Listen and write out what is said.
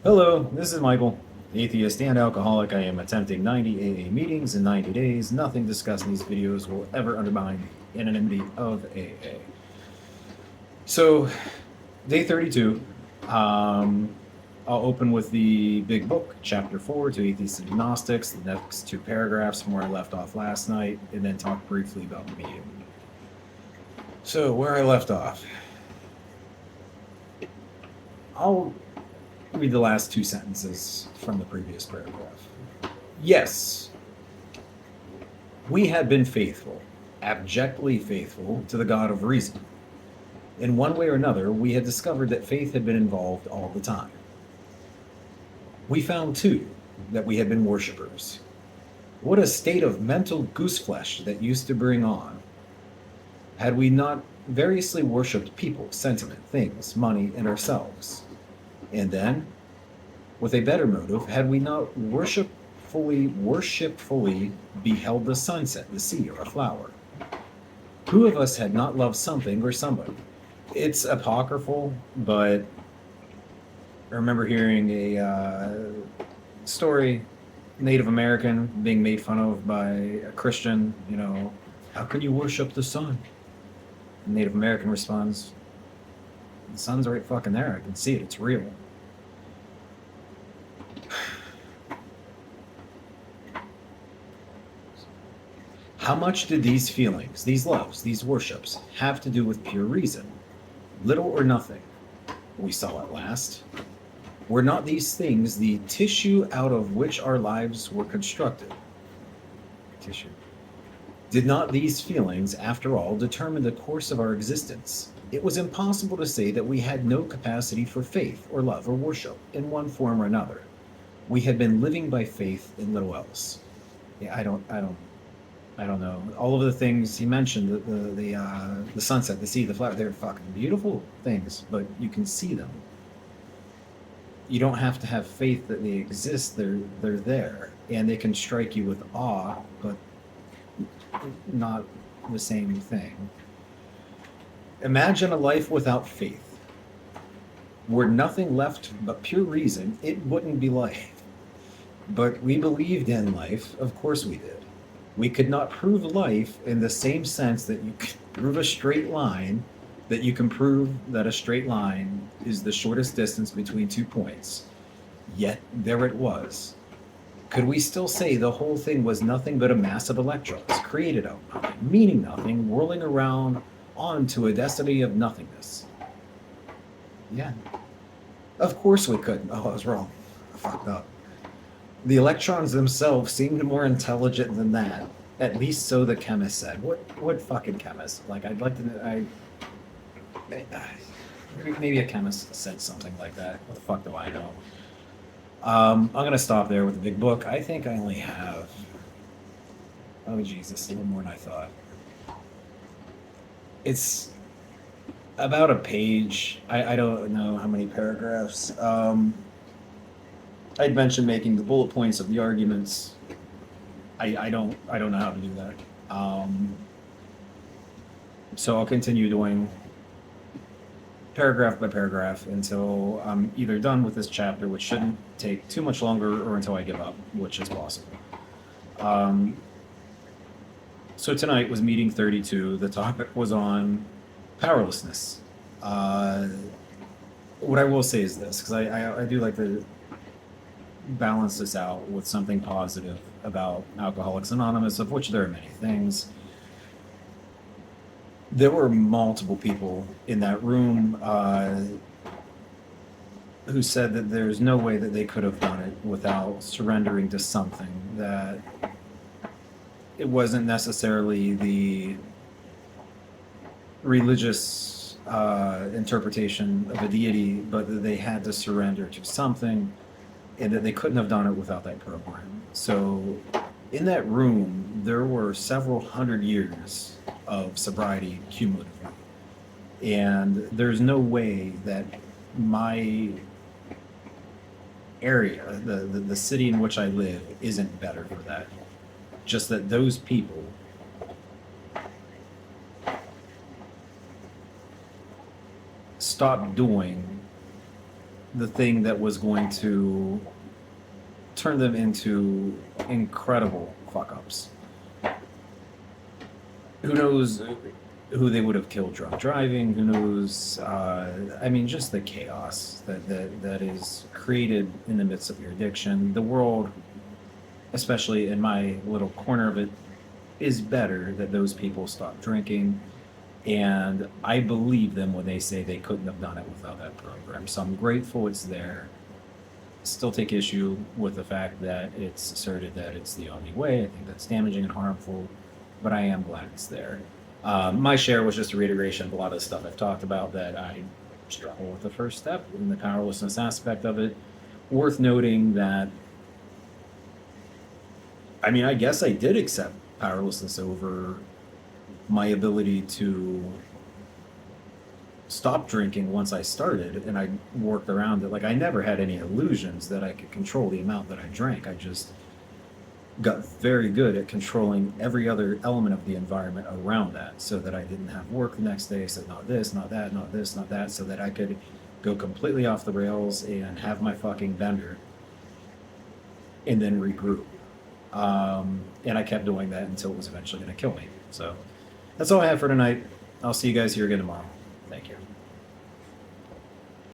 Hello, this is Michael, atheist and alcoholic. I am attempting 90 AA meetings in 90 days. Nothing discussed in these videos will ever undermine anonymity of AA. So, day 32, I'll open with the big book, chapter 4, to atheists and agnostics, the next two paragraphs from where I left off last night, and then talk briefly about the meeting. So, where I left off, I'll read the last two sentences from the previous paragraph. Yes, we had been faithful, abjectly faithful to the God of reason. In one way or another, we had discovered that faith had been involved all the time. We found, too, that we had been worshippers. What a state of mental gooseflesh that used to bring on. Had we not variously worshipped people, sentiment, things, money, and ourselves? And then, with a better motive, had we not worshipfully beheld the sunset, the sea, or a flower? Who of us had not loved something or somebody? It's apocryphal, but I remember hearing a story, Native American being made fun of by a Christian, how can you worship the sun? The Native American responds, the sun's right fucking there, I can see it, it's real. How much did these feelings, these loves, these worships have to do with pure reason? Little or nothing. We saw at last. Were not these things the tissue out of which our lives were constructed? Tissue. Did not these feelings, after all, determine the course of our existence? It was impossible to say that we had no capacity for faith or love or worship in one form or another. We had been living by faith in little else. Yeah, I don't know. All of the things he mentioned, the sunset, the sea, the flower, they're fucking beautiful things, but you can see them. You don't have to have faith that they exist. They're there, and they can strike you with awe, but not the same thing. Imagine a life without faith. Were nothing left but pure reason, it wouldn't be life. But we believed in life, of course we did. We could not prove life in the same sense that you can prove a straight line, that you can prove that a straight line is the shortest distance between 2 points. Yet there it was. Could we still say the whole thing was nothing but a mass of electrons, created out of nothing, meaning nothing, whirling around on to a destiny of nothingness? Yeah. Of course we couldn't. Oh, I was wrong. I fucked up. The electrons themselves seemed more intelligent than that. At least so the chemist said. What fucking chemist? Like, I'd like to... maybe a chemist said something like that. What the fuck do I know? I'm going to stop there with the big book. I think I only have... Oh, Jesus, a little more than I thought. It's about a page. I don't know how many paragraphs. I'd mentioned making the bullet points of the arguments. I don't know how to do that. So I'll continue doing paragraph by paragraph until I'm either done with this chapter, which shouldn't take too much longer, or until I give up, which is possible. So tonight was meeting 32. The topic was on powerlessness. What I will say is this, because I do like to balance this out with something positive about Alcoholics Anonymous, of which there are many things. There were multiple people in that room who said that there's no way that they could have done it without surrendering to something, that it wasn't necessarily the religious interpretation of a deity, but that they had to surrender to something, and that they couldn't have done it without that program. So in that room, there were several hundred years of sobriety cumulatively. And there's no way that my area, the city in which I live, isn't better for that. Just that those people stopped doing the thing that was going to turn them into incredible fuck ups. Who knows who they would have killed drunk driving? Who knows? I mean, just the chaos that is created in the midst of your addiction. The world, especially in my little corner of it, is better that those people stop drinking. And I believe them when they say they couldn't have done it without that program. So I'm grateful it's there. Still take issue with the fact that it's asserted that it's the only way. I think that's damaging and harmful, but I am glad it's there. My share was just a reiteration of a lot of the stuff I've talked about, that I struggle with the first step in the powerlessness aspect of it. Worth noting that, I mean, I guess I did accept powerlessness over my ability to stop drinking once I started, and I worked around it. Like, I never had any illusions that I could control the amount that I drank. I just got very good at controlling every other element of the environment around that, so that I didn't have work the next day, so not this, not that, not this, not that, so that I could go completely off the rails and have my fucking bender and then regroup. And I kept doing that until it was eventually going to kill me. So that's all I have for tonight. I'll see you guys here again tomorrow. Thank you.